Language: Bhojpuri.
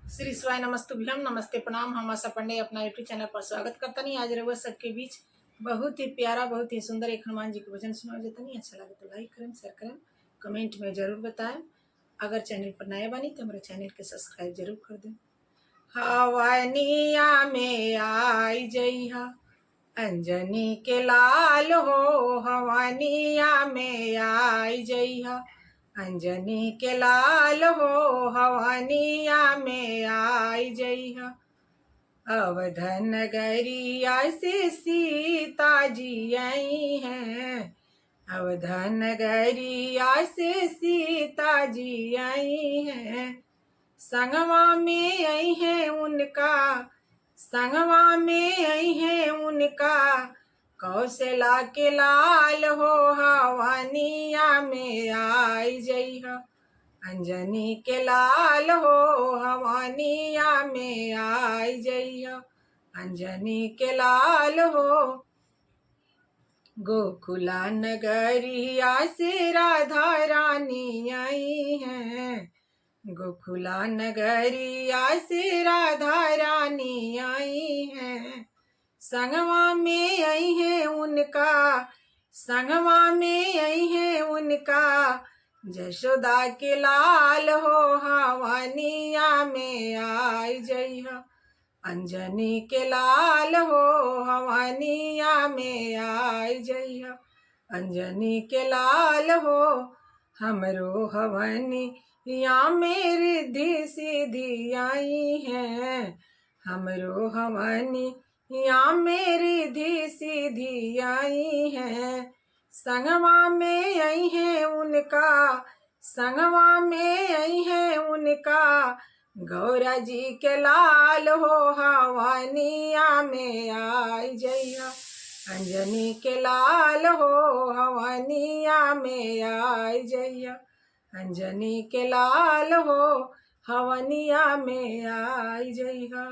श्री शिवाय नमस्तुभ्यम नमस्ते प्रणाम। हम आशा पांडे अपना यूट्यूब चैनल पर स्वागत करता नहीं। आज रउआ सबके बीच बहुत ही प्यारा बहुत ही सुंदर एक हनुमान जी के भजन सुनाओ जाता नहीं। अच्छा लगे तो लाइक करें, शेयर करें, कमेंट में जरूर बताएं। अगर चैनल पर नया बनी तो हमारे चैनल के सब्सक्राइब जरूर कर दें। हवनिया में आई जइहा अंजनी के लाल हो, हवनिया में आई जइहा अंजनी के लाल हो, हवनिया में आई जइहा। अवधन नगरिया से सीता जी आई हैं, अवधन नगरिया से सीता जी आई हैं। संगवा में आई है उनका, संगवा में आई है उनका कौशला के लाल हो, हवनिया में आई जइहा अंजनी के लाल हो, हवनिया में आई जइहा अंजनी के लाल हो। गोकुला नगरिया से राधा रानी आई हैं, गोकुला नगरिया से राधा रानी आई हैं। संगवा में आई है उनका, संगवा में आई है उनका जशोदा के लाल हो, हवनिया में आई जइहा अंजनी के लाल हो, हवनिया में आई जइहा अंजनी के लाल हो। हमरो हवनिया में रिद्धि सिद्धि आई हैं, हमरो हवनिया में रिद्धि सिद्धि आई हैं। संगवा में आई है उनका, संगवा में आई है उनका गौरा जी के लाल हो, हवनिया में आई जइहा अंजनी के लाल हो, हवनिया में आई जइहा अंजनी के लाल हो, हवनिया में आई जइहा।